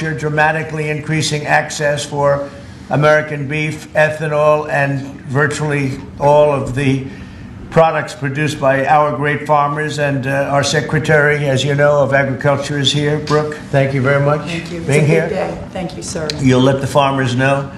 You're dramatically increasing access for American beef, ethanol, and virtually all of the products produced by our great farmers. And our Secretary, as you know, of Agriculture is here. Brooke, thank you very much for being here. It's a good day. Thank you, sir. You'll let the farmers know.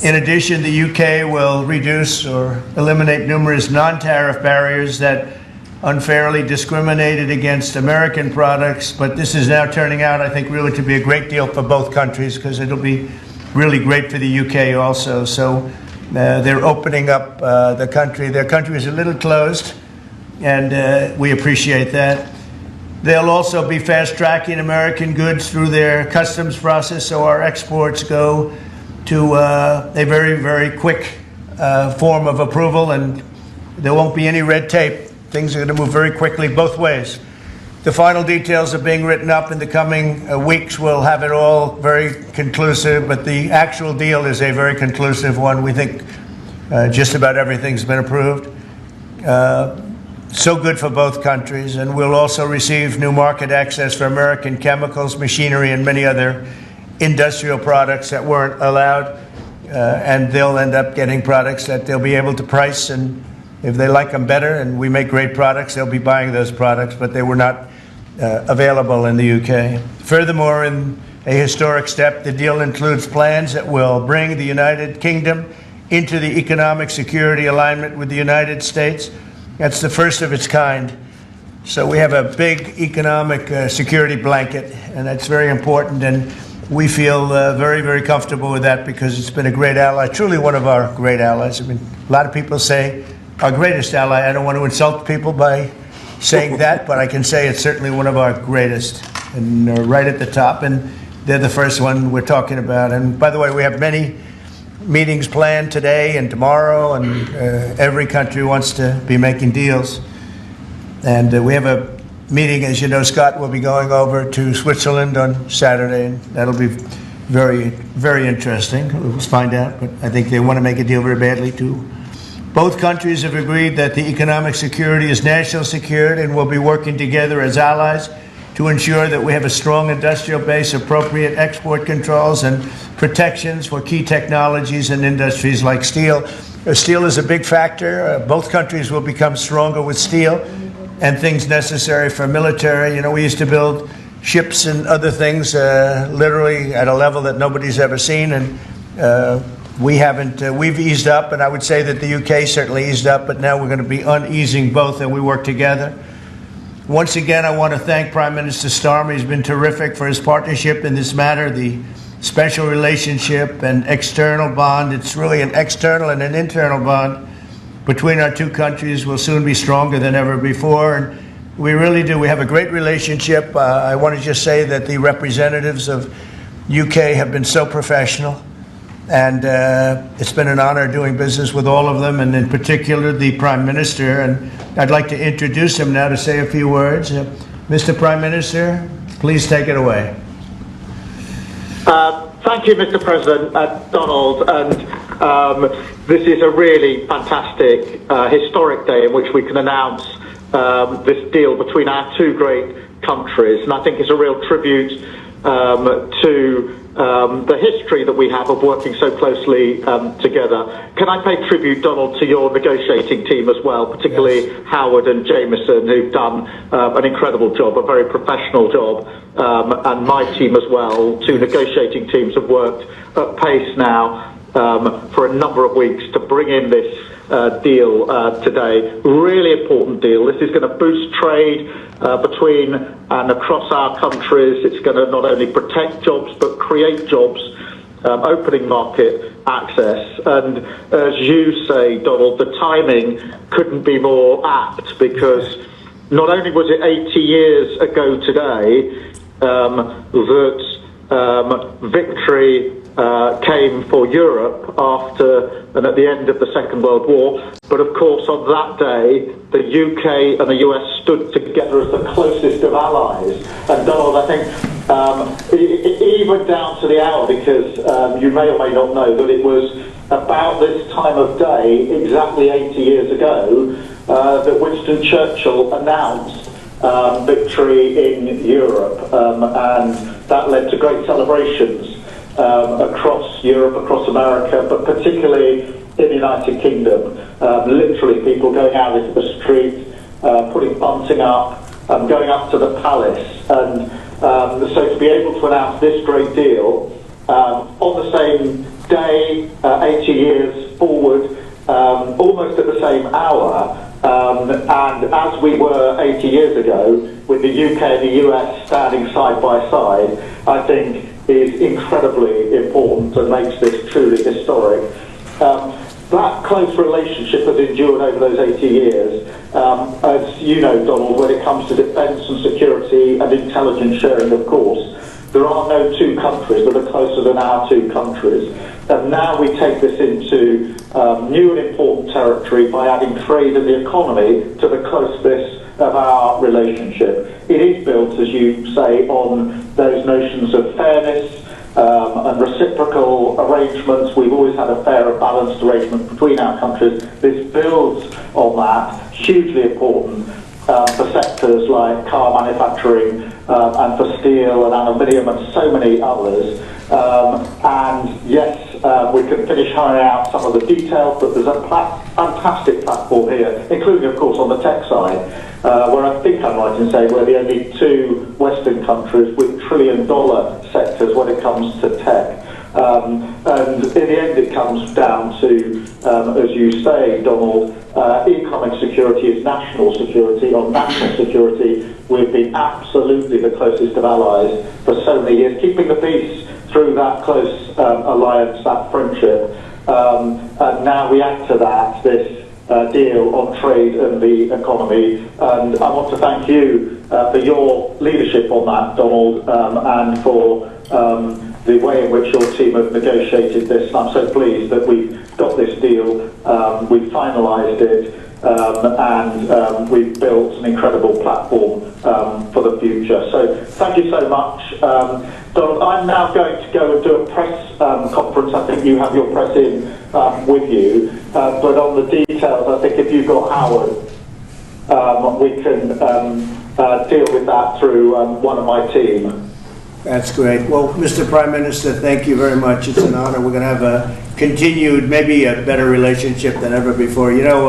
In addition, the UK will reduce or eliminate numerous non-tariff barriers that unfairly discriminated against American products, but this is now turning out, I think, really to be a great deal for both countries, because it'll be really great for the UK also. So they're opening up the country. Their country is a little closed, and we appreciate that. They'll also be fast-tracking American goods through their customs process, so our exports go to a very, very quick form of approval, and there won't be any red tape. Things are going to move very quickly both ways. The final details are being written up in the coming weeks. We'll have it all very conclusive, but the actual deal is a very conclusive one. We think just about everything's been approved. So good for both countries, and we'll also receive new market access for American chemicals, machinery, and many other industrial products that weren't allowed, and they'll end up getting products that they'll be able to price, and if they like them better and we make great products, they'll be buying those products, but they were not available in the UK. Furthermore, in a historic step, the deal includes plans that will bring the United Kingdom into the economic security alignment with the United States. That's the first of its kind. So we have a big economic security blanket, and that's very important, and we feel very, very comfortable with that because it's been a great ally, truly one of our great allies. I mean, a lot of people say our greatest ally. I don't want to insult people by saying that, but I can say it's certainly one of our greatest, and right at the top, and they're the first one we're talking about. And by the way, we have many meetings planned today and tomorrow, and every country wants to be making deals. And we have a meeting, as you know, Scott will be going over to Switzerland on Saturday, and that'll be very, very interesting. We'll find out, but I think they want to make a deal very badly too. Both countries have agreed that the economic security is national security, and will be working together as allies to ensure that we have a strong industrial base, appropriate export controls, and protections for key technologies and industries like steel. Steel is a big factor. Both countries will become stronger with steel and things necessary for military. You know, we used to build ships and other things literally at a level that nobody's ever seen, and we haven't. We've eased up, and I would say that the UK certainly eased up, but now we're going to be uneasing both, and we work together. Once again, I want to thank Prime Minister Starmer. He's been terrific for his partnership in this matter. The special relationship and external bond, it's really an external and an internal bond between our two countries, will soon be stronger than ever before. And we really do. We have a great relationship. I want to just say that the representatives of UK have been so professional. And it's been an honor doing business with all of them, and in particular the Prime Minister. And I'd like to introduce him now to say a few words. Mr. Prime Minister, please take it away. Thank you, Mr. President, Donald. And this is a really fantastic, historic day in which we can announce this deal between our two great countries. And I think it's a real tribute to the history that we have of working so closely together. Can I pay tribute, Donald, to your negotiating team as well, particularly yes, Howard and Jameson, who've done an incredible job, a very professional job, and my team as well. Two negotiating teams have worked at pace now for a number of weeks to bring in this deal today. Really important deal. This is going to boost trade between and across our countries. It's going to not only protect jobs but create jobs, opening market access. And as you say, Donald, the timing couldn't be more apt, because not only was it 80 years ago today that victory came for Europe after and at the end of the Second World War, but of course on that day the UK and the US stood together as the closest of allies. And Donald, I think even down to the hour, because you may or may not know that it was about this time of day, exactly 80 years ago, that Winston Churchill announced victory in Europe, and that led to great celebrations across Europe, across America, but particularly in the United Kingdom. Literally people going out into the street, putting bunting up, going up to the palace. And so to be able to announce this great deal on the same day, 80 years forward, almost at the same hour, and as we were 80 years ago, with the UK and the US standing side by side, I think is incredibly important and makes this truly historic. That close relationship has endured over those 80 years. As you know, Donald, when it comes to defence and security and intelligence sharing, of course, there are no two countries that are closer than our two countries. And now we take this into new and important territory by adding trade and the economy to the closeness of our relationship. It is built, as you say, on those notions of fairness and reciprocal arrangements. We've always had a fair and balanced arrangement between our countries. This builds on that, hugely important for sectors like car manufacturing and for steel and aluminium and so many others. And yes, we can finish ironing out some of the details, but there's a fantastic platform here, including, of course, on the tech side, where I think I'm right in saying we're the only two Western countries with trillion-dollar sectors when it comes to tech. And in the end, it comes down to, as you say, Donald, economic security is national security. On national security, we've been absolutely the closest of allies for so many years, keeping the peace through that close alliance, that friendship. And now we add to that this deal on trade and the economy. And I want to thank you for your leadership on that, Donald, and for the way in which your team have negotiated this. And I'm so pleased that we've got this deal, we've finalised it, and we've built an incredible platform for the future. So thank you so much. Donald, I'm now going to go and do a press conference. I think you have your press in with you. But on the details, I think if you've got Howard, we can deal with that through one of my team. That's great. Well, Mr. Prime Minister, thank you very much. It's an honor. We're going to have a continued, maybe a better relationship than ever before. You know,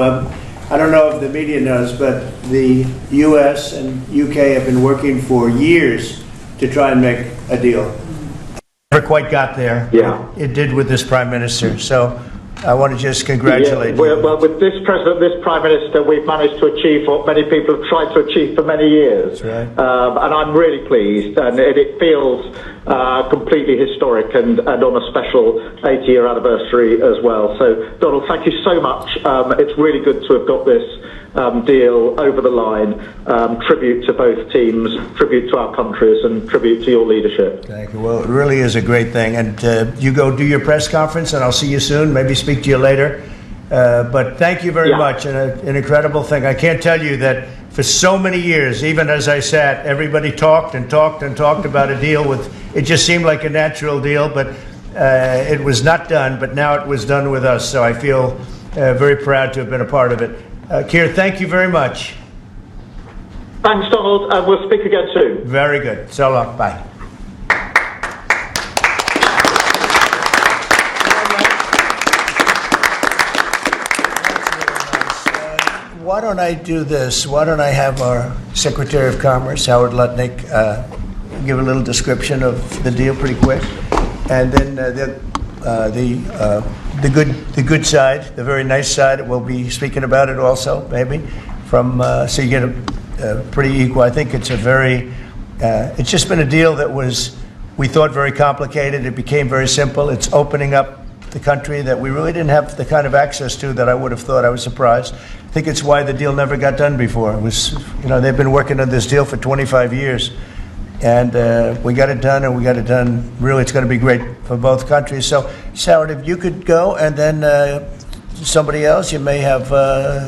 I don't know if the media knows, but the U.S. and U.K. have been working for years to try and make a deal. Never quite got there. Yeah. It did with this Prime Minister. So I want to just congratulate you. Well, with this President, this Prime Minister, we've managed to achieve what many people have tried to achieve for many years. That's right. And I'm really pleased, and it feels completely historic and on a special 80-year anniversary as well. So, Donald, thank you so much. It's really good to have got this deal over the line. Tribute to both teams, tribute to our countries, and tribute to your leadership. Thank you. Well, it really is a great thing. And you go do your press conference, and I'll see you soon. Maybe speak to you later. But thank you very much. And an incredible thing. I can't tell you that for so many years, even as I sat, everybody talked and talked and talked about a deal with, it just seemed like a natural deal, but it was not done. But now it was done with us. So I feel very proud to have been a part of it. Keir, thank you very much. Thanks, Donald, and we'll speak again soon. Very good. So long. Bye. Why don't I do this? Why don't I have our Secretary of Commerce, Howard Lutnick, give a little description of the deal pretty quick, and then the good side, the very nice side, we'll be speaking about it also, maybe, from so you get a pretty equal. I think it's a very, it's just been a deal that was, we thought, very complicated. It became very simple. It's opening up the country that we really didn't have the kind of access to that I would have thought. I was surprised. I think it's why the deal never got done before. It was, you know, they've been working on this deal for 25 years. And we got it done, and we got it done. Really, it's going to be great for both countries. So, Howard, if you could go, and then somebody else, you may have,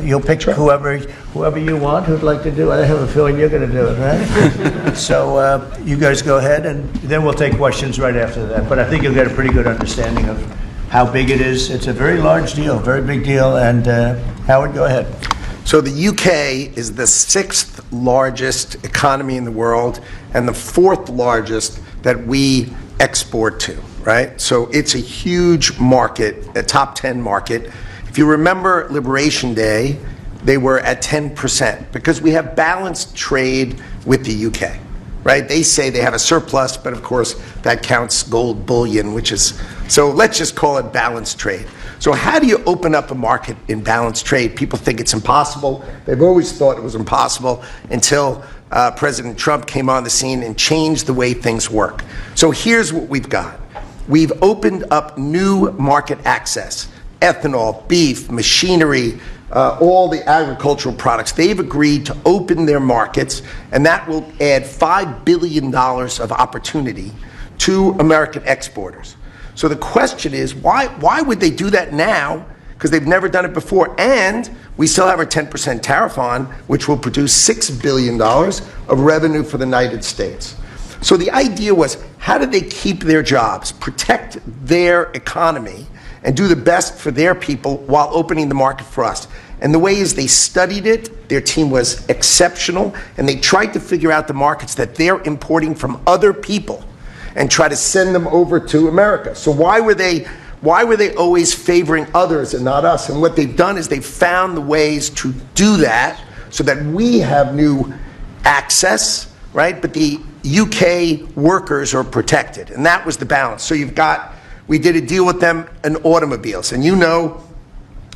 you'll pick whoever you want who'd like to do it. I have a feeling you're going to do it, right? So you guys go ahead, and then we'll take questions right after that. But I think you'll get a pretty good understanding of how big it is. It's a very large deal, very big deal. And Howard, go ahead. So the UK is the 6th largest economy in the world and the 4th largest that we export to, right? So it's a huge market, a top 10 market. If you remember Liberation Day, they were at 10% because we have balanced trade with the UK, right? They say they have a surplus, but of course that counts gold bullion, which is, so let's just call it balanced trade. So how do you open up a market in balanced trade? People think it's impossible. They've always thought it was impossible until President Trump came on the scene and changed the way things work. So here's what we've got. We've opened up new market access, ethanol, beef, machinery, all the agricultural products. They've agreed to open their markets, and that will add $5 billion of opportunity to American exporters. So the question is, why would they do that now? Because they've never done it before. And we still have our 10% tariff on, which will produce $6 billion of revenue for the United States. So the idea was, how do they keep their jobs, protect their economy, and do the best for their people while opening the market for us? And the way is they studied it, their team was exceptional, and they tried to figure out the markets that they're importing from other people and try to send them over to America. So why were they always favoring others and not us? And what they've done is they've found the ways to do that so that we have new access, right? But the UK workers are protected, and that was the balance. So we did a deal with them in automobiles, and you know,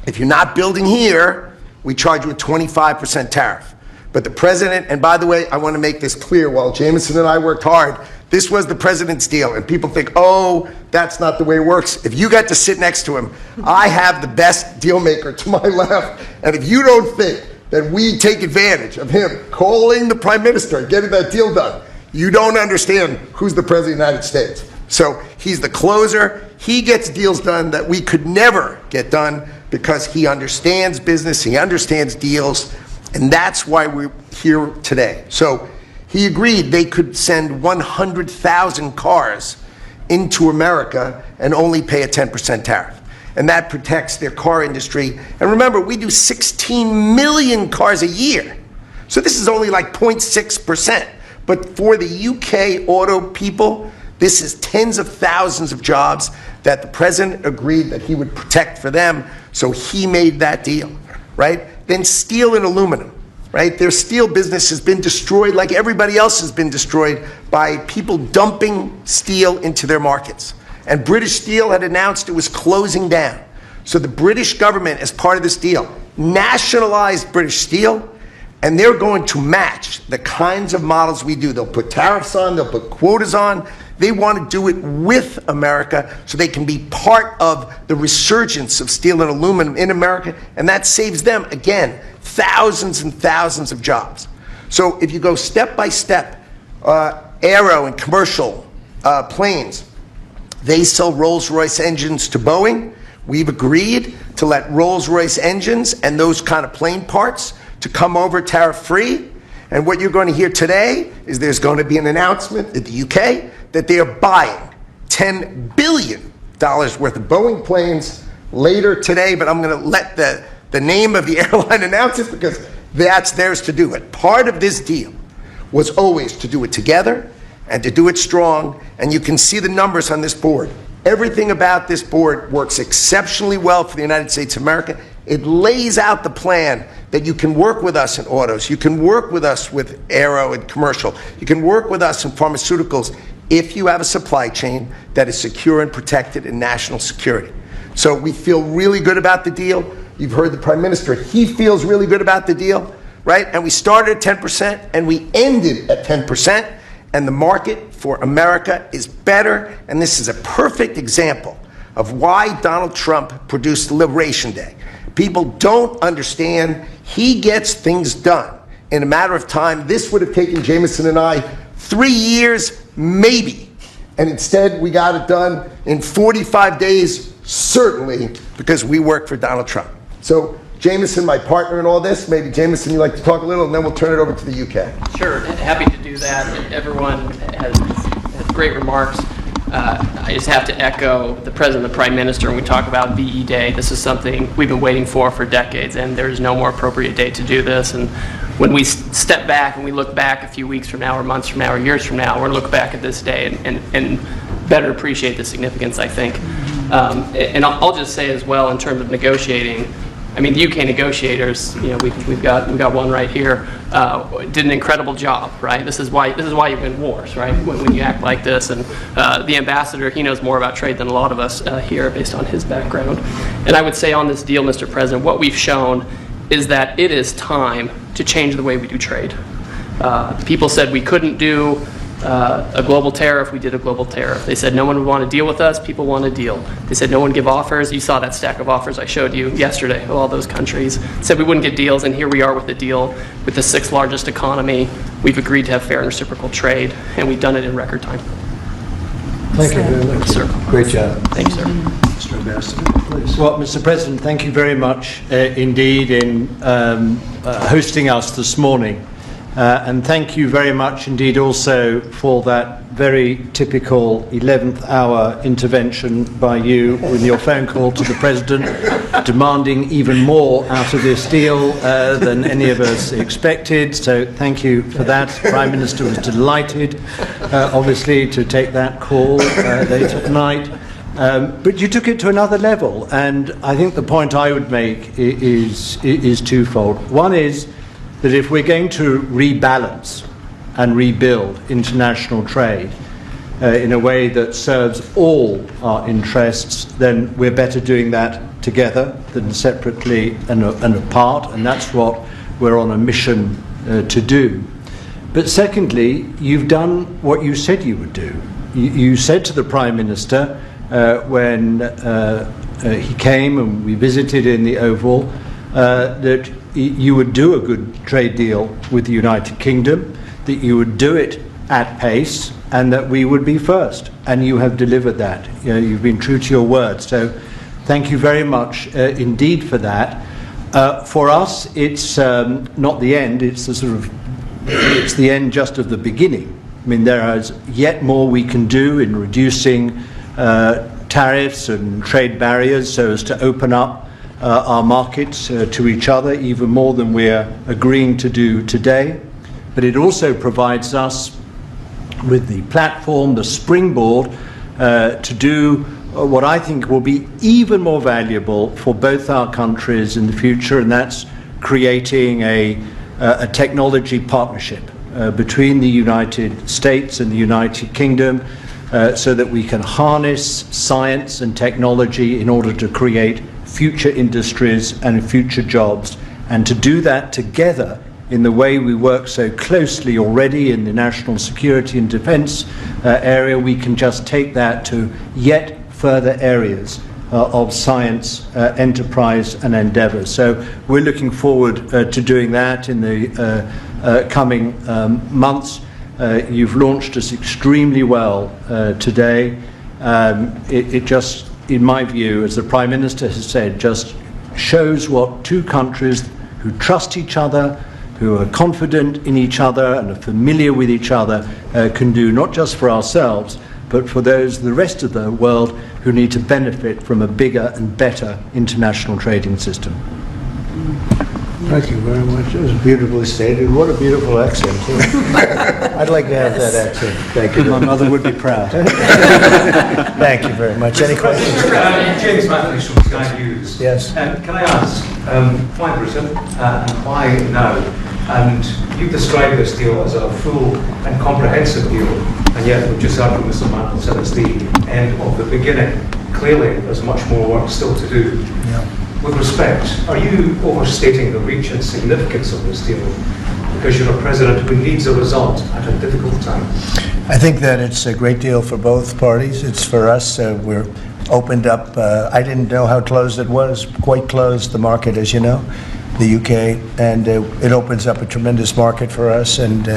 if you're not building here, we charge you a 25% tariff. But the president, and by the way, I want to make this clear, while Jameson and I worked hard, this was the president's deal, and people think, oh, that's not the way it works. If you got to sit next to him, I have the best deal maker to my left, and if you don't think that we take advantage of him calling the prime minister and getting that deal done, you don't understand who's the president of the United States. So he's the closer. He gets deals done that we could never get done because he understands business, he understands deals, and that's why we're here today. So he agreed they could send 100,000 cars into America and only pay a 10% tariff. And that protects their car industry. And remember, we do 16 million cars a year. So this is only like 0.6%. But for the UK auto people, this is tens of thousands of jobs that the president agreed that he would protect for them. So he made that deal, right? Then steel and aluminum. Right? Their steel business has been destroyed like everybody else has been destroyed by people dumping steel into their markets. And British Steel had announced it was closing down. So the British government, as part of this deal, nationalized British Steel, and they're going to match the kinds of models we do. They'll put tariffs on, they'll put quotas on. They want to do it with America so they can be part of the resurgence of steel and aluminum in America, and that saves them, again, thousands and thousands of jobs. So if you go step by step, aero and commercial planes, they sell Rolls-Royce engines to Boeing. We've agreed to let Rolls-Royce engines and those kind of plane parts to come over tariff-free. And what you're going to hear today is there's going to be an announcement in the UK that they are buying $10 billion worth of Boeing planes later today, but I'm going to let the name of the airline announce it because that's theirs to do it. Part of this deal was always to do it together and to do it strong, and you can see the numbers on this board. Everything about this board works exceptionally well for the United States of America. It lays out the plan that you can work with us in autos, you can work with us with aero and commercial, you can work with us in pharmaceuticals if you have a supply chain that is secure and protected in national security. So we feel really good about the deal. You've heard the Prime Minister, he feels really good about the deal, right? And we started at 10% and we ended at 10%, and the market for America is better, and this is a perfect example of why Donald Trump produced Liberation Day. People don't understand he gets things done in a matter of time. This would have taken Jameson and I 3 years, maybe. And instead, we got it done in 45 days, certainly, because we worked for Donald Trump. So, Jameson, my partner in all this, maybe Jameson, you'd like to talk a little, and then we'll turn it over to the UK. Sure, happy to do that. Everyone has great remarks. I just have to echo the President and the Prime Minister when we talk about VE Day. This is something we've been waiting for decades, and there's no more appropriate day to do this. And when we step back and we look back a few weeks from now or months from now or years from now, we're going to look back at this day and better appreciate the significance, I think. And I'll just say as well, in terms of negotiating, I mean, the UK negotiators, we've got one right here, did an incredible job, right? This is why you win wars, right? When you act like this, and the ambassador, he knows more about trade than a lot of us here, based on his background. And I would say on this deal, Mr. President, what we've shown is that it is time to change the way we do trade. People said we couldn't do a global tariff. We did a global tariff. They said no one would want to deal with us. People want a deal. They said no one give offers. You saw that stack of offers I showed you yesterday of all those countries. Said we wouldn't get deals, and here we are with a deal with the 6th largest economy. We've agreed to have fair and reciprocal trade, and we've done it in record time. Thank you very much, sir. Great job. Thank you, sir. Mr. Ambassador, please. Well, Mr. President, thank you very much indeed in hosting us this morning. And thank you very much indeed also for that very typical 11th hour intervention by you with your phone call to the President, demanding even more out of this deal than any of us expected. So thank you for that. The Prime Minister was delighted, obviously, to take that call late at night. But you took it to another level, and I think the point I would make is twofold. One is that if we're going to rebalance and rebuild international trade in a way that serves all our interests, then we're better doing that together than separately and apart, and that's what we're on a mission to do. But secondly, you've done what you said you would do. You said to the Prime Minister when he came and we visited in the Oval that you would do a good trade deal with the United Kingdom, that you would do it at pace, and that we would be first. And you have delivered that. You've been true to your word. So thank you very much indeed for that. For us, it's not the end. It's it's the end just of the beginning. I mean, there is yet more we can do in reducing tariffs and trade barriers so as to open up our markets to each other even more than we're agreeing to do today. But it also provides us with the platform, the springboard, to do what I think will be even more valuable for both our countries in the future, and that's creating a technology partnership between the United States and the United Kingdom, so that we can harness science and technology in order to create future industries and future jobs, and to do that together in the way we work so closely already in the national security and defence area. We can just take that to yet further areas of science, enterprise and endeavour. So we're looking forward to doing that in the coming months. You've launched us extremely well today. It just, in my view, as the Prime Minister has said, just shows what two countries who trust each other, who are confident in each other and are familiar with each other can do, not just for ourselves, but for the rest of the world who need to benefit from a bigger and better international trading system. Thank you very much. It was beautifully stated. What a beautiful accent, too. I'd like to have that accent. Thank you. My mother would be proud. Thank you very much. Any questions? James Matthews from Sky News. Yes. Can I ask, why Britain and why now? And you've described this deal as a full and comprehensive deal, and yet we've just heard from Mr. Mantle said it's the end of the beginning. Clearly, there's much more work still to do. Yeah. With respect, are you overstating the reach and significance of this deal because you're a president who needs a result at a difficult time? I think that it's a great deal for both parties. It's for us. We're opened up. I didn't know how closed it was. Quite closed, the market, as you know, the UK, and it opens up a tremendous market for us, and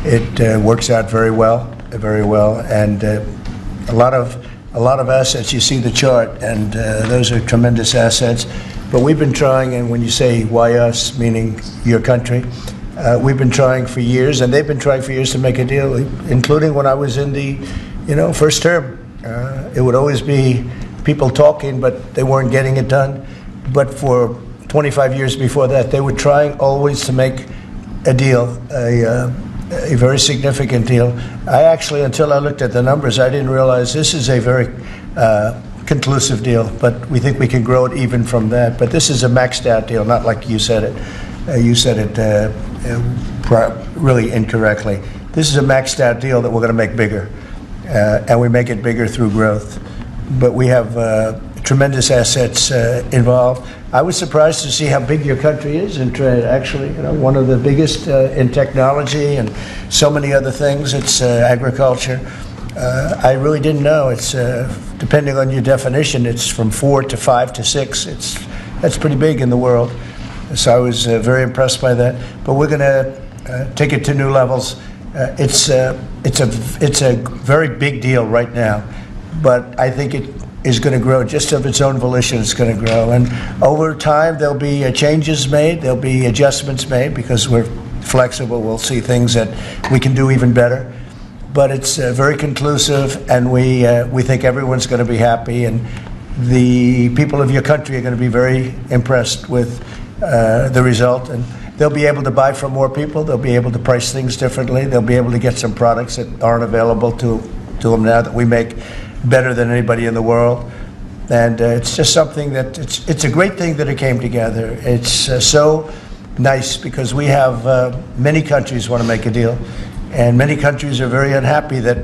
it works out very well, and a lot of assets. You see the chart, and those are tremendous assets. But we've been trying, and when you say why us, meaning your country, we've been trying for years, and they've been trying for years to make a deal, including when I was in the first term. It would always be people talking, but they weren't getting it done. But for 25 years before that, they were trying always to make a deal, a very significant deal. I actually, until I looked at the numbers, I didn't realize this is a very conclusive deal, but we think we can grow it even from that. But this is a maxed out deal, not like you said it. You said it really incorrectly. This is a maxed out deal that we're going to make bigger, and we make it bigger through growth. But we have tremendous assets involved. I was surprised to see how big your country is in trade, actually. One of the biggest in technology and so many other things. It's agriculture. I really didn't know. It's depending on your definition, it's from 4 to 5 to 6. That's pretty big in the world. So I was very impressed by that. But we're going to take it to new levels. It's a very big deal right now, but I think it is going to grow just of its own volition. It's going to grow, and over time there'll be changes made, there'll be adjustments made because we're flexible. We'll see things that we can do even better. But it's very conclusive, and we think everyone's going to be happy, and the people of your country are going to be very impressed with the result, and they'll be able to buy from more people. They'll be able to price things differently. They'll be able to get some products that aren't available to them now that we make better than anybody in the world. And it's just something that it's a great thing that it came together. It's so nice because we have many countries want to make a deal, and many countries are very unhappy that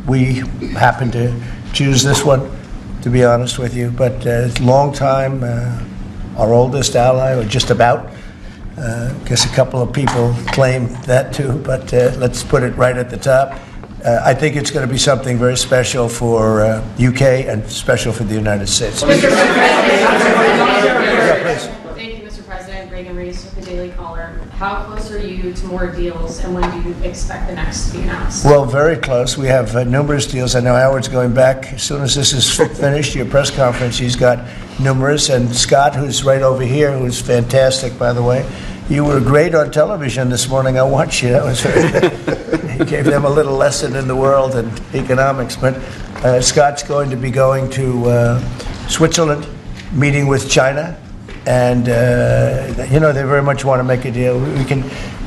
we happen to choose this one, to be honest with you. But it's a long time, our oldest ally, or just about. I guess a couple of people claim that too, but let's put it right at the top. I think it's going to be something very special for UK and special for the United States. Mr. President, Yeah, please. thank you, Mr. President. Reagan Reese with the Daily Caller. How close are you to more deals, and when do you expect the next to be announced? Well, very close. We have numerous deals. I know Howard's going back. As soon as this is finished, your press conference, he's got numerous. And Scott, who's right over here, who's fantastic, by the way. You were great on television this morning. I watched you. That was very good. You gave them a little lesson in the world and economics. But Scott's going to be going to Switzerland, meeting with China. And, they very much want to make a deal.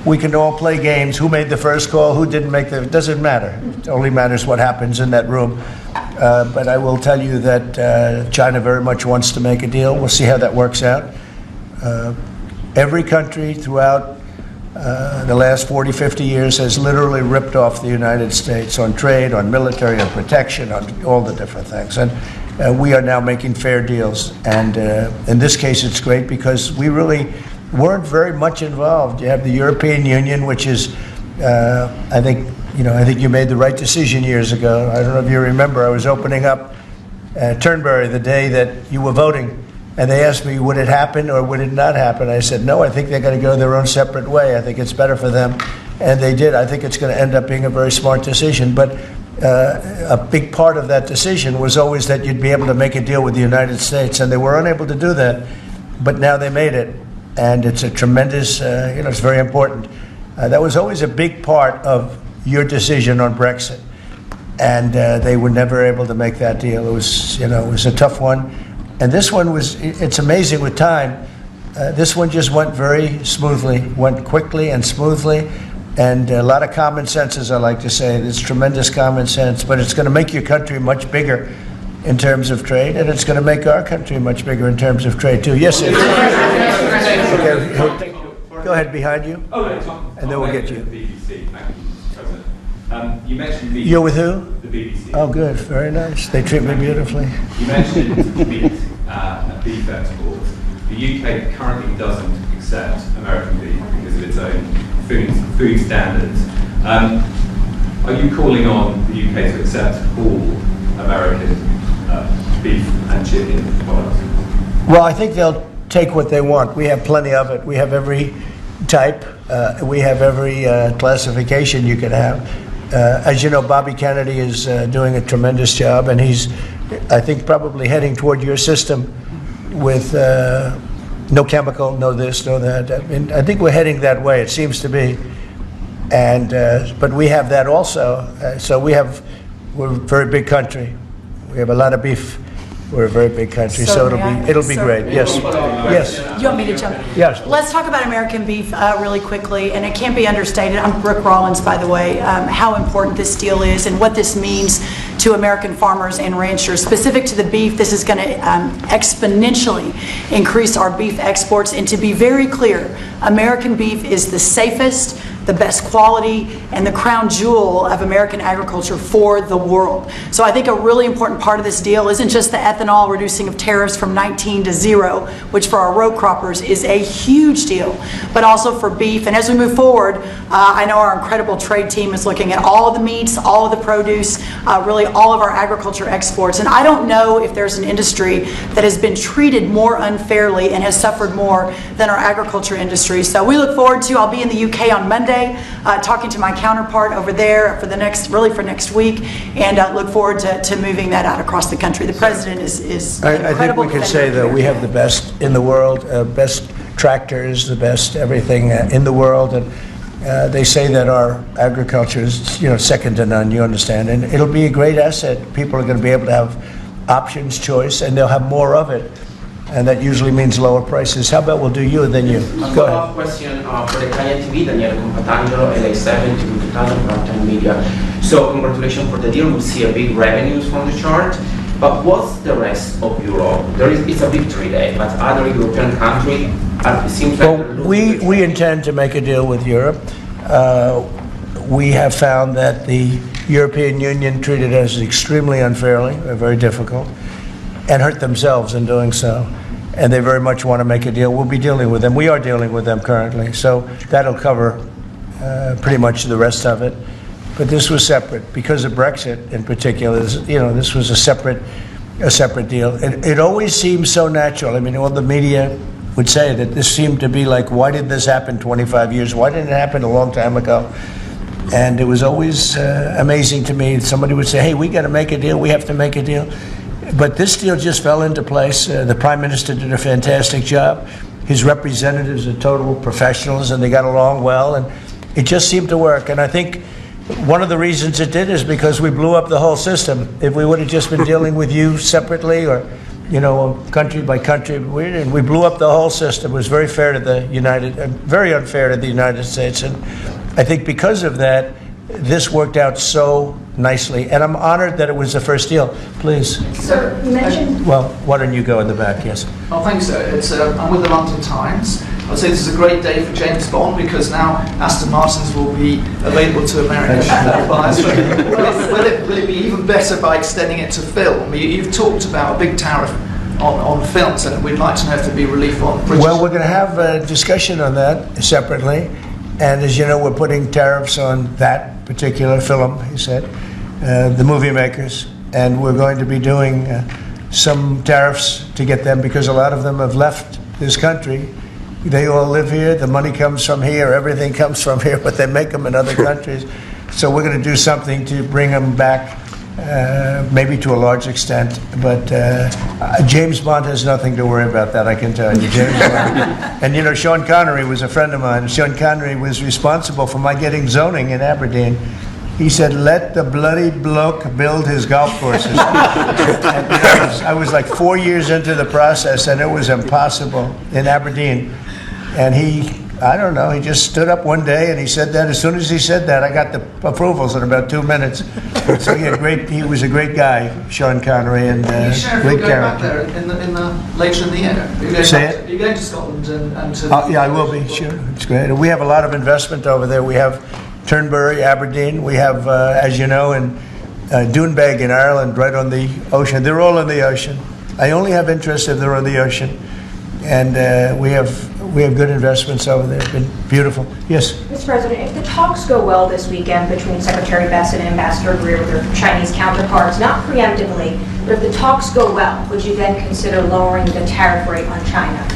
We can all play games. Who made the first call? Who didn't make it doesn't matter. It only matters what happens in that room. But I will tell you that China very much wants to make a deal. We'll see how that works out. Every country throughout the last 40, 50 years has literally ripped off the United States on trade, on military, on protection, on all the different things. And we are now making fair deals. And in this case, it's great because we really weren't very much involved. You have the European Union, which is, I think you made the right decision years ago. I don't know if you remember, I was opening up Turnberry the day that you were voting. And they asked me, would it happen or would it not happen? I said, no, I think they're going to go their own separate way. I think it's better for them. And they did. I think it's going to end up being a very smart decision. But a big part of that decision was always that you'd be able to make a deal with the United States. And they were unable to do that. But now they made it. And it's a tremendous, it's very important. That was always a big part of your decision on Brexit. And they were never able to make that deal. It was a tough one. And this one it's amazing with time. This one just went very smoothly, went quickly and smoothly, and a lot of common sense, as I like to say. It's tremendous common sense, but it's going to make your country much bigger in terms of trade, and it's going to make our country much bigger in terms of trade, too. Yes, sir. Okay, go ahead, behind you, and then we'll get you. BBC. Thank you, President. You mentioned You're with who? the BBC. Oh, good. Very nice. They treat me beautifully. You mentioned meat and beef exports. The UK currently doesn't accept American beef because of its own food standards. Are you calling on the UK to accept all American beef and chicken products? Well, I think they'll take what they want. We have plenty of it. We have every type. We have every classification you can have. As you know, Bobby Kennedy is doing a tremendous job, and he's, I think, probably heading toward your system with no chemical, no this, no that. I mean, I think we're heading that way. It seems to be, and but we have that also. So we have We're a very big country. We have a lot of beef. We're a very big country, So so may I- it'll be so- great. Yes, yes. You want me to jump? Yes. Let's talk about American beef really quickly, and it can't be understated. I'm Brooke Rollins, by the way, how important this deal is and what this means to American farmers and ranchers. Specific to the beef, this is going to exponentially increase our beef exports. And to be very clear, American beef is the safest, the best quality, and the crown jewel of American agriculture for the world. So I think a really important part of this deal isn't just the ethanol reducing of tariffs from 19 to 0, which for our row croppers is a huge deal, but also for beef. And as we move forward, I know our incredible trade team is looking at all of the meats, all of the produce, really all of our agriculture exports. And I don't know if there's an industry that has been treated more unfairly and has suffered more than our agriculture industry. So we look forward to, I'll be in the UK on Monday, talking to my counterpart over there for next week, and look forward to moving that out across the country. The president is I think incredible we could defender say of that we have the best in the world, best tractors, the best everything in the world, and they say that our agriculture is, second to none. You understand, and it'll be a great asset. People are going to be able to have options, choice, and they'll have more of it. And that usually means lower prices. How about we'll do you and then you? Go ahead. Follow-up question for the Italian TV, Daniele Compatangelo, LA7 to 2000 Prime Media. So congratulations for the deal. We see a big revenues from the chart. But what's the rest of Europe? It's a victory day, but other European countries, it seems like... Well, we intend to make a deal with Europe. We have found that the European Union treated us extremely unfairly, very difficult, and hurt themselves in doing so. And they very much want to make a deal. We'll be dealing with them. We are dealing with them currently. So that'll cover pretty much the rest of it. But this was separate because of Brexit in particular. This was a separate deal. It always seems so natural. I mean, all the media would say that this seemed to be like, why did this happen 25 years? Why didn't it happen a long time ago? And it was always amazing to me. Somebody would say, hey, we got to make a deal. We have to make a deal. But this deal just fell into place. The Prime Minister did a fantastic job. His representatives are total professionals, and they got along well, and it just seemed to work. And I think one of the reasons it did is because we blew up the whole system. If we would have just been dealing with you separately or, country by country, we blew up the whole system. It was very fair to very unfair to the United States. And I think because of that, this worked out so nicely, and I'm honored that it was the first deal. Please. Sir, you mentioned... Well, why don't you go in the back, yes. Oh, thanks, sir. I'm with the London Times. I'd say this is a great day for James Bond because now Aston Martins will be available to American buyers. Will it be even better by extending it to film? You've talked about a big tariff on films, and we'd like to know if there'd be relief on British... Well, we're going to have a discussion on that separately. And as you know, we're putting tariffs on that particular film, he said, the movie makers. And we're going to be doing some tariffs to get them because a lot of them have left this country. They all live here. The money comes from here. Everything comes from here, but they make them in other countries. So we're going to do something to bring them back, maybe to a large extent. But James Bond has nothing to worry about that, I can tell you. James Bond. And Sean Connery was a friend of mine. Sean Connery was responsible for my getting zoning in Aberdeen. He said, let the bloody bloke build his golf courses. And I was like 4 years into the process, and it was impossible in Aberdeen. And he just stood up one day and he said that. As soon as he said that, I got the approvals in about 2 minutes. So he was a great guy, Sean Connery, and great character. Back there later in the year? Are you going to Scotland and to... Yeah, I will be, sure. It's great. We have a lot of investment over there. We have Turnberry, Aberdeen. We have, as you know, in Doonbeg in Ireland, right on the ocean. They're all in the ocean. I only have interest if they're on the ocean. And we have good investments over there. It's been beautiful. Yes? Mr. President, if the talks go well this weekend between Secretary Bessent and Ambassador Greer with their Chinese counterparts, not preemptively, but if the talks go well, would you then consider lowering the tariff rate on China?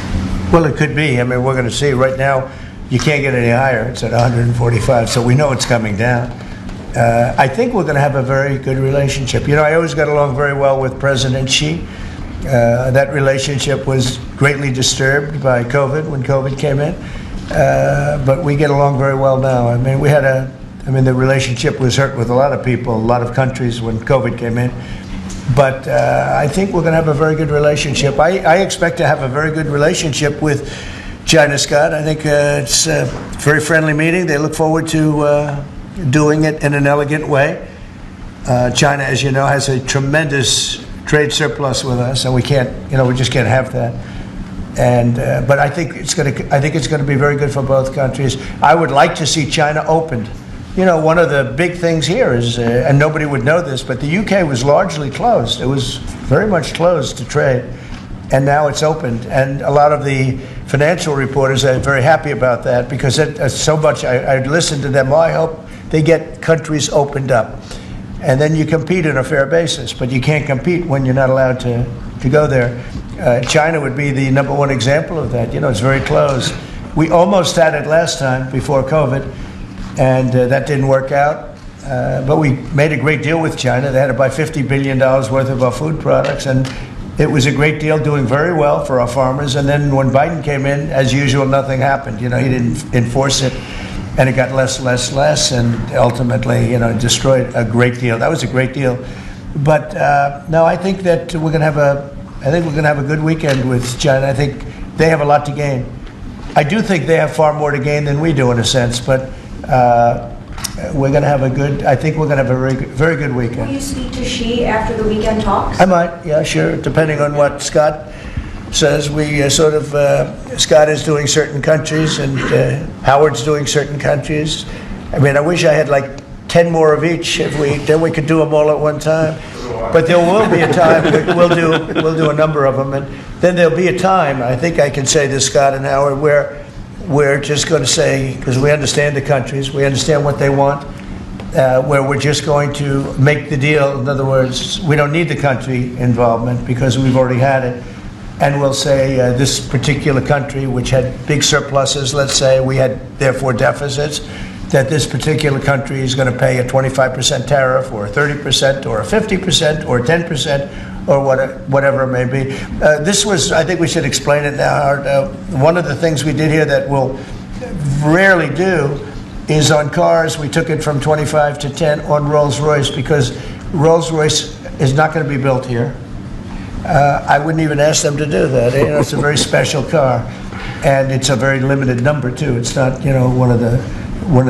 Well, it could be. I mean, we're going to see. Right now, you can't get any higher. It's at 145, so we know it's coming down. I think we're going to have a very good relationship. I always got along very well with President Xi. That relationship was greatly disturbed by COVID when COVID came in, but we get along very well now. I mean, we had a I mean, the relationship was hurt with a lot of people, a lot of countries when COVID came in. But I think we're going to have a very good relationship. I expect to have a very good relationship with China, Scott. I think it's a very friendly meeting. They look forward to doing it in an elegant way. China, as you know, has a tremendous trade surplus with us, and we just can't have that. And but I think it's going to be very good for both countries. I would like to see China opened. You know, one of the big things here is, and nobody would know this, but the UK was largely closed. It was very much closed to trade, and now it's opened. And a lot of the financial reporters are very happy about that because so much. I listened to them. I hope they get countries opened up, and then you compete on a fair basis. But you can't compete when you're not allowed to go there. China would be the number one example of that. You know, it's very closed. We almost had it last time before COVID. And that didn't work out. But we made a great deal with China. They had to buy $50 billion worth of our food products. And it was a great deal, doing very well for our farmers. And then when Biden came in, as usual, nothing happened. You know, he didn't enforce it. And it got less, and ultimately, you know, destroyed a great deal. That was a great deal. But no, I think that we're going to have a good weekend with China. I think they have a lot to gain. I do think they have far more to gain than we do in a sense, but we're going to have I think we're going to have a very good weekend. Will you speak to Xi after the weekend talks? I might, yeah, sure, depending on what Scott says. We Scott is doing certain countries and Howard's doing certain countries. I mean, I wish I had like 10 more of each. Then we could do them all at one time. But there will be a time, we'll do a number of them, and then there'll be a time, I think I can say this, Scott and Howard, where we're just going to say, because we understand the countries, we understand what they want, where we're just going to make the deal. In other words, we don't need the country involvement because we've already had it. And we'll say this particular country, which had big surpluses, let's say, we had therefore deficits, that this particular country is going to pay a 25% tariff or a 30% or a 50% or 10% or whatever it may be. I think we should explain it now. One of the things we did here that we'll rarely do is on cars, we took it from 25 to 10 on Rolls-Royce because Rolls-Royce is not going to be built here. I wouldn't even ask them to do that. You know, it's a very special car, and it's a very limited number too. It's not, you know, one of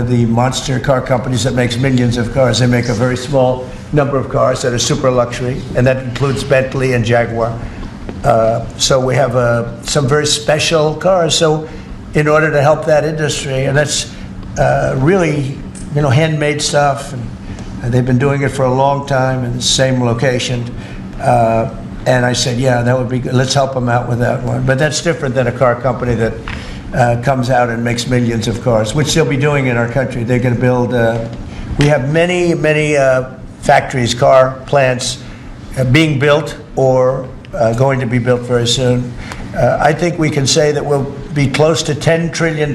the monster car companies that makes millions of cars. They make a very small number of cars that are super luxury, and that includes Bentley and Jaguar. So we have some very special cars. So in order to help that industry, and that's really, you know, handmade stuff, and they've been doing it for a long time in the same location. And I said, yeah, that would be good. Let's help them out with that one. But that's different than a car company that comes out and makes millions of cars, which they'll be doing in our country. They're going to build, we have many factories, car plants being built or going to be built very soon. I think we can say that we'll be close to $10 trillion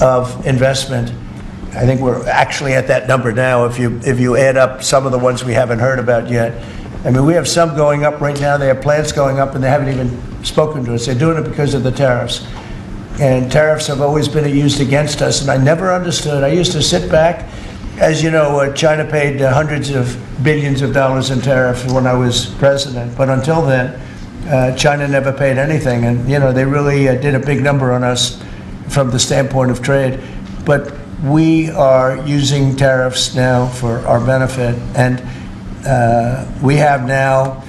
of investment. I think we're actually at that number now if you add up some of the ones we haven't heard about yet. I mean, we have some going up right now. They have plants going up, and they haven't even spoken to us. They're doing it because of the tariffs. And tariffs have always been used against us, and I never understood. I used to sit back. As you know, China paid hundreds of billions of dollars in tariffs when I was president. But until then, China never paid anything. And, you know, they really did a big number on us from the standpoint of trade. But we are using tariffs now for our benefit. And we have now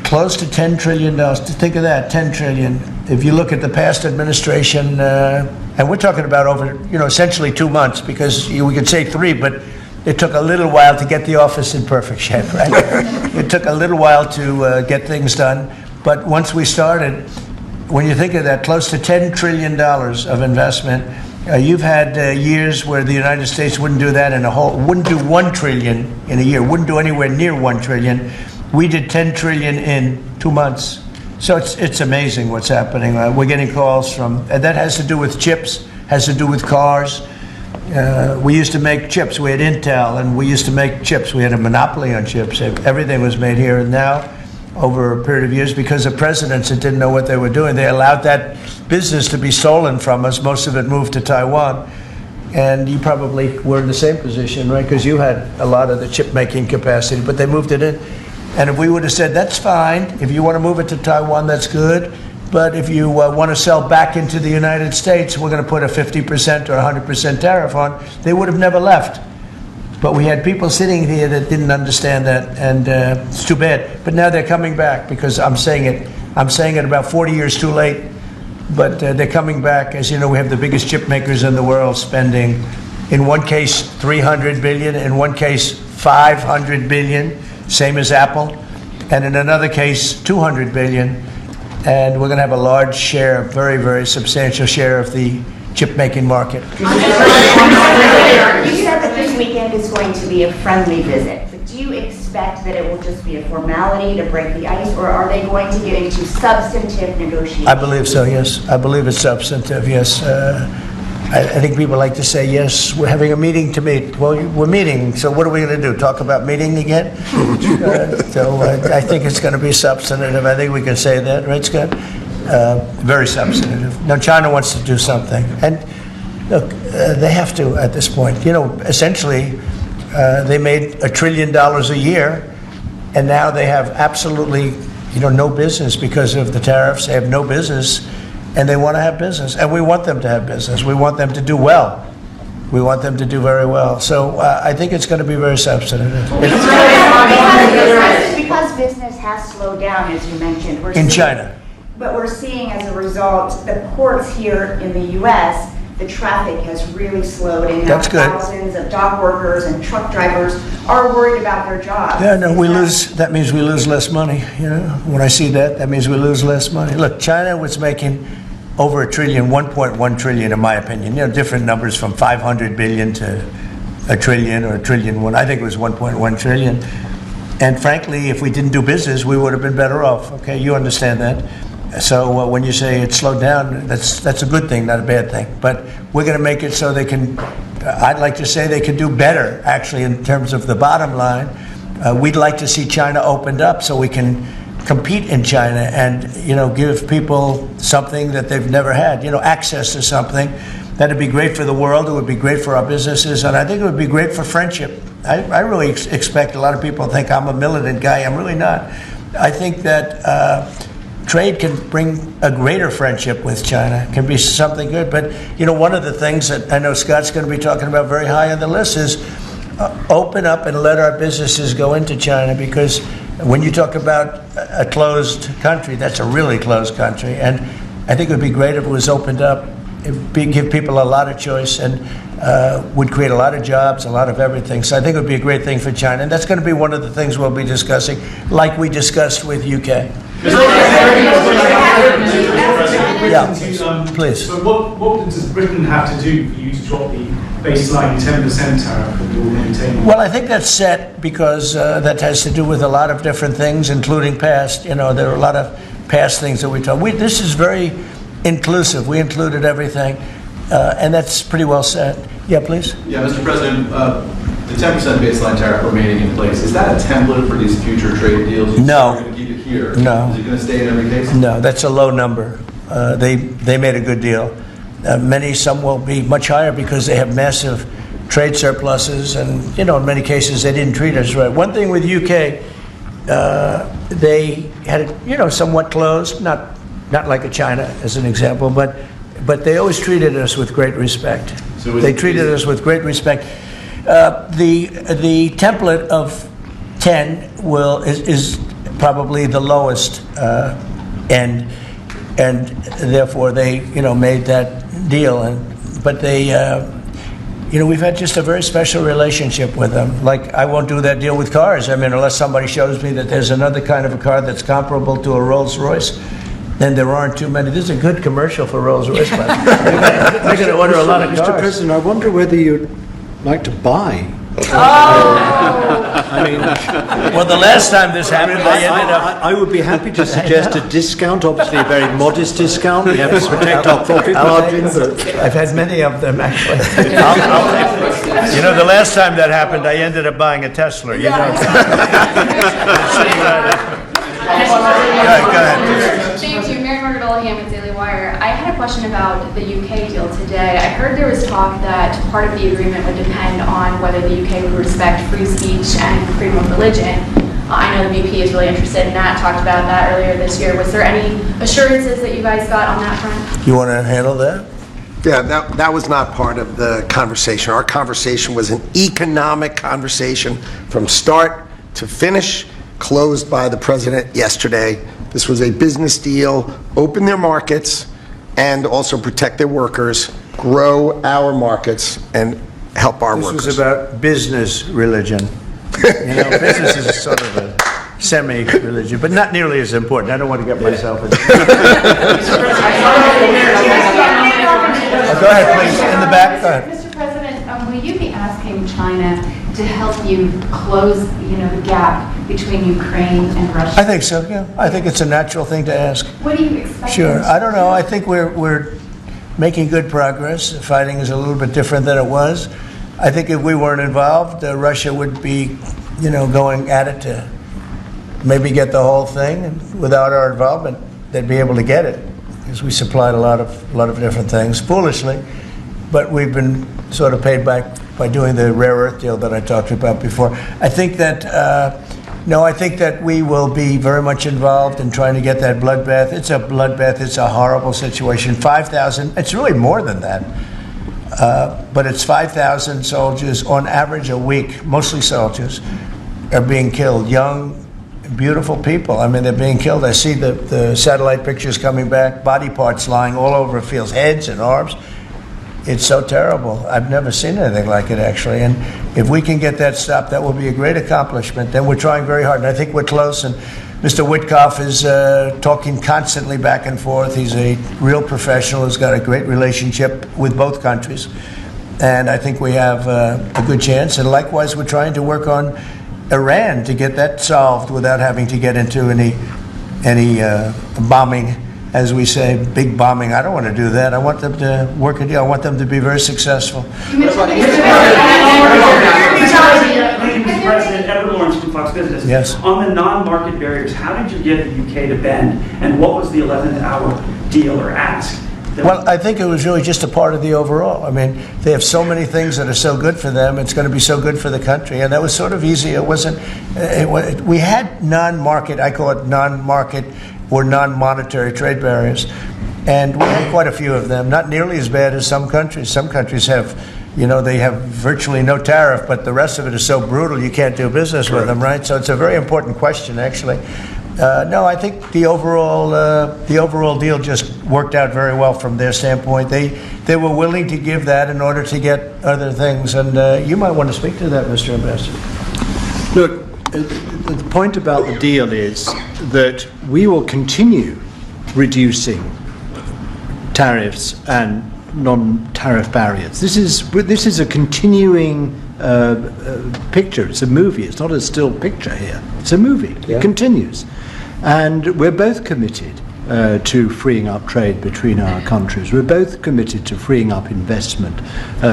close to $10 trillion. Think of that, $10 trillion. If you look at the past administration, and we're talking about over, you know, essentially 2 months, because we could say 3, but it took a little while to get the office in perfect shape, right? It took a little while to get things done. But once we started, when you think of that, close to $10 trillion of investment, you've had years where the United States wouldn't do that wouldn't do $1 trillion in a year, wouldn't do anywhere near $1 trillion. We did $10 trillion in 2 months. So it's amazing what's happening. We're getting calls and that has to do with chips, has to do with cars. We used to make chips. We had Intel, and we used to make chips. We had a monopoly on chips. Everything was made here. And now, over a period of years, because of presidents that didn't know what they were doing, they allowed that business to be stolen from us. Most of it moved to Taiwan. And you probably were in the same position, right? Because you had a lot of the chip making capacity, but they moved it in. And if we would have said, that's fine, if you want to move it to Taiwan, that's good. But if you want to sell back into the United States, we're going to put a 50% or 100% tariff on, they would have never left. But we had people sitting here that didn't understand that, and it's too bad. But now they're coming back, because I'm saying it about 40 years too late, but they're coming back. As you know, we have the biggest chip makers in the world spending, in one case, $300 billion, in one case, $500 billion, same as Apple, and in another case, $200 billion. And we're going to have a large share, very, very substantial share of the chip-making market. You said that this weekend is going to be a friendly visit, but do you expect that it will just be a formality to break the ice, or are they going to get into substantive negotiations? I believe so, yes. I believe it's substantive, yes. I think people like to say, yes, we're having a meeting to meet. Well, we're meeting, so what are we going to do? Talk about meeting again? I think it's going to be substantive. I think we can say that, right, Scott? Very substantive. Now, China wants to do something. And look, they have to at this point. You know, essentially, they made $1 trillion a year, and now they have absolutely, no business because of the tariffs. They have no business, and they want to have business. And we want them to have business. We want them to do well. We want them to do very well. So I think it's going to be very substantive. Because business has slowed down, as you mentioned. In China. But we're seeing as a result, the ports here in the U.S., the traffic has really slowed, and now thousands of dock workers and truck drivers are worried about their jobs. Yeah, no, that means we lose less money. When I see that means we lose less money. Look, China was making over $1 trillion, 1.1 trillion, in my opinion. Different numbers from 500 billion to $1 trillion or $1 trillion. I think it was 1.1 trillion. And frankly, if we didn't do business, we would have been better off. Okay, you understand that. So when you say it slowed down, that's a good thing, not a bad thing. But we're going to make it so they can, I'd like to say they can do better, actually, in terms of the bottom line. We'd like to see China opened up so we can compete in China and, give people something that they've never had, access to something. That'd be great for the world. It would be great for our businesses. And I think it would be great for friendship. I really expect a lot of people think I'm a militant guy. I'm really not. I think that trade can bring a greater friendship with China, can be something good. But, one of the things that I know Scott's going to be talking about very high on the list is open up and let our businesses go into China, because when you talk about a closed country, that's a really closed country. And I think it would be great if it was opened up. It would give people a lot of choice and would create a lot of jobs, a lot of everything. So I think it would be a great thing for China. And that's going to be one of the things we'll be discussing, like we discussed with UK. Yeah, please. So what does Britain have to do for you to drop the baseline 10% tariff that you're maintaining? Well, I think that's set because that has to do with a lot of different things, including past. There are a lot of past things that we talk. This is very inclusive. We included everything, and that's pretty well set. Yeah, please. Yeah, Mr. President, the 10% baseline tariff remaining in place, is that a template for these future trade deals? No. You're going to keep it here? No. Is it going to stay in every case? No, that's a low number. They made a good deal. Some will be much higher because they have massive trade surpluses, and in many cases they didn't treat us right. One thing with UK, they had it somewhat closed, not like a China as an example, but they always treated us with great respect. So they treated us with great respect. The template of 10 is probably the lowest end, and therefore they made that deal. But they we've had just a very special relationship with them. Like, I won't do that deal with cars. I mean, unless somebody shows me that there's another kind of a car that's comparable to a Rolls Royce, then there aren't too many. This is a good commercial for Rolls Royce. They're going to order a lot of cars. Mr. President, I wonder whether you'd like to buy. I mean, well, the last time this happened, I would be happy to suggest a discount, obviously a very modest discount. We have to protect our profit margin. I've had many of them, actually. The last time that happened, I ended up buying a Tesla. Go ahead. Thank you, Mary Margaret Oldham with Daily Wire. I had had a question about the UK deal today. I heard there was talk that part of the agreement would depend on whether the UK would respect free speech and freedom of religion. I know the VP is really interested in that, talked about that earlier this year. Was there any assurances that you guys got on that front? You want to handle that? Yeah, that was not part of the conversation. Our conversation was an economic conversation from start to finish, closed by the president yesterday. This was a business deal, open their markets, and also protect their workers, grow our markets, and help our workers. This was about business religion. You know, business is sort of a semi-religion, but not nearly as important. I don't want to get myself into Go ahead, please. In the back, go ahead. Mr. President, will you be asking China to help you close, the gap between Ukraine and Russia? I think so, yeah. I think it's a natural thing to ask. What do you expect? Sure. I don't know. I think we're making good progress. The fighting is a little bit different than it was. I think if we weren't involved, Russia would be, going at it to maybe get the whole thing. And without our involvement, they'd be able to get it, because we supplied a lot of different things, foolishly. But we've been sort of paid back by doing the rare earth deal that I talked about before. I think that, I think that we will be very much involved in trying to get that bloodbath. It's a bloodbath. It's a horrible situation. 5,000, it's really more than that. But it's 5,000 soldiers on average a week, mostly soldiers, are being killed. Young, beautiful people. I mean, they're being killed. I see the satellite pictures coming back, body parts lying all over fields, heads and arms. It's so terrible. I've never seen anything like it, actually. And if we can get that stopped, that will be a great accomplishment. Then we're trying very hard, and I think we're close. And Mr. Witkoff is talking constantly back and forth. He's a real professional who's got a great relationship with both countries. And I think we have a good chance. And likewise, we're trying to work on Iran to get that solved without having to get into any bombing, as we say, big bombing. I don't want to do that. I want them to work a deal. I want them to be very successful. President Edward Lawrence from Fox Business. Yes. On the non-market barriers, how did you get the UK to bend, and what was the 11th hour deal or ask? Well, I think it was really just a part of the overall. I mean, they have so many things that are so good for them. It's going to be so good for the country, and that was sort of easy. It wasn't. We had non-market. I call it non-market or non-monetary trade barriers, and we had quite a few of them. Not nearly as bad as some countries. Some countries have, they have virtually no tariff, but the rest of it is so brutal you can't do business with them, right? So it's a very important question, actually. No, I think the overall deal just worked out very well from their standpoint. They were willing to give that in order to get other things, and you might want to speak to that, Mr. Ambassador. Look, the point about the deal is that we will continue reducing tariffs and non-tariff barriers. This is a continuing picture. It's a movie. It's not a still picture here. It's a movie. Yeah. It continues. And we're both committed to freeing up trade between our countries. We're both committed to freeing up investment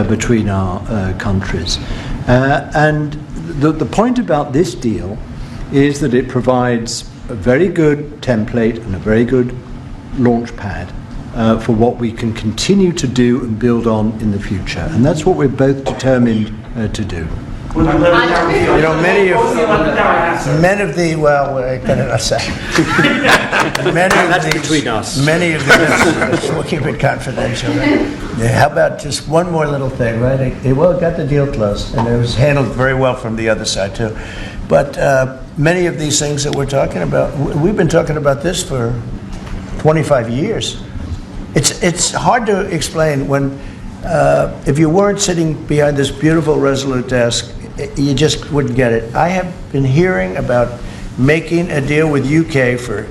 between our countries. And the point about this deal is that it provides a very good template and a very good launch pad for what we can continue to do and build on in the future. And that's what we're both determined to do. Many of the we'll keep it confidential. Yeah, how about just one more little thing, right? It got the deal closed, and it was handled very well from the other side too. But many of these things that we're talking about, we've been talking about this for 25 years. It's hard to explain when if you weren't sitting behind this beautiful Resolute desk, you just wouldn't get it. I have been hearing about making a deal with UK for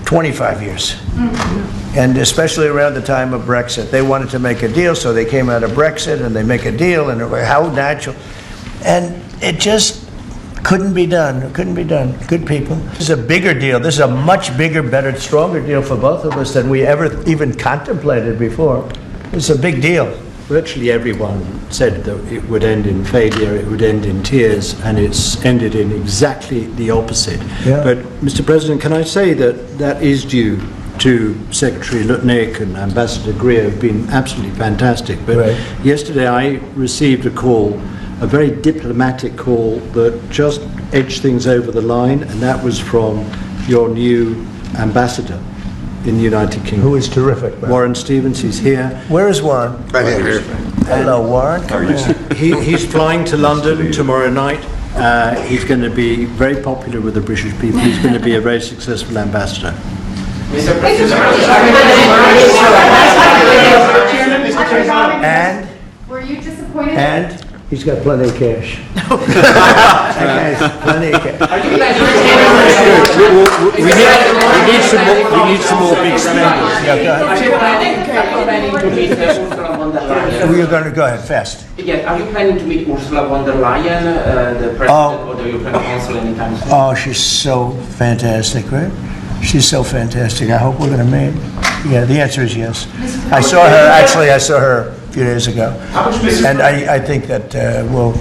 25 years. Mm-hmm. And especially around the time of Brexit. They wanted to make a deal, so they came out of Brexit and they make a deal, and how natural. And it just couldn't be done. It couldn't be done. Good people. This is a bigger deal. This is a much bigger, better, stronger deal for both of us than we ever even contemplated before. It's a big deal. Virtually everyone said that it would end in failure, it would end in tears, and it's ended in exactly the opposite. Yeah. But, Mr. President, can I say that is due to Secretary Lutnick and Ambassador Greer have been absolutely fantastic. But yesterday I received a call, a very diplomatic call that just edged things over the line, and that was from your new ambassador in the United Kingdom. Who is terrific. Warren Stevens, he's here. Where is Warren? Right here. Hello, Warren. He's flying to London tomorrow night. He's going to be very popular with the British people. He's going to be a very successful ambassador. Mr. President. And? Were you disappointed? And? He's got plenty of cash. Plenty of cash. We need some more big spenders. Yeah, go ahead. Are you planning to meet Ursula von der Leyen? We're going to go ahead fast. Yes, are you planning to meet Ursula von der Leyen, the president of the European Council, anytime soon? Oh, she's so fantastic, right? She's so fantastic. I hope we're going to meet. Yeah, the answer is yes. I saw her a few days ago. And I think that we'll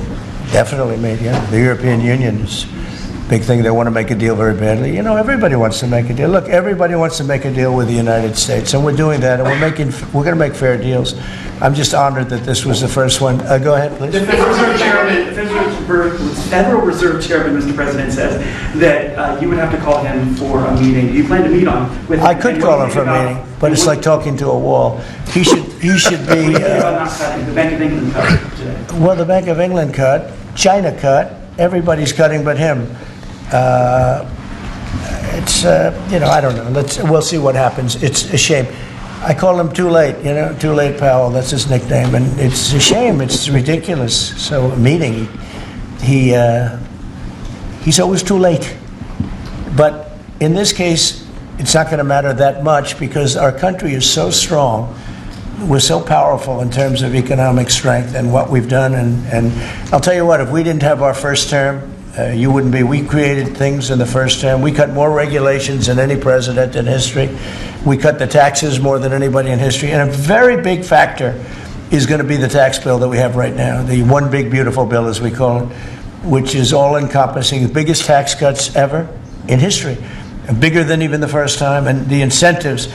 definitely meet, yeah. The European Union is a big thing. They want to make a deal very badly. You know, everybody wants to make a deal. Look, everybody wants to make a deal with the United States, and we're doing that, and we're going to make fair deals. I'm just honored that this was the first one. Go ahead, please. The Federal Reserve Chairman, Mr. President, says that you would have to call him for a meeting. Do you plan to meet on? I could call him for a meeting, but it's like talking to a wall. He should be. The Bank of England cut today. Well, the Bank of England cut, China cut, everybody's cutting but him. It's I don't know. We'll see what happens. It's a shame. I call him Too Late, Too Late Powell. That's his nickname, and it's a shame. It's ridiculous. So a meeting, he's always too late. But in this case, it's not going to matter that much because our country is so strong. We're so powerful in terms of economic strength and what we've done. And I'll tell you what, if we didn't have our first term, you wouldn't be. We created things in the first term. We cut more regulations than any president in history. We cut the taxes more than anybody in history. And a very big factor is going to be the tax bill that we have right now, the one big beautiful bill, as we call it, which is all-encompassing, the biggest tax cuts ever in history, bigger than even the first time. And the incentives,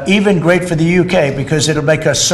even great for the UK, because it'll make us so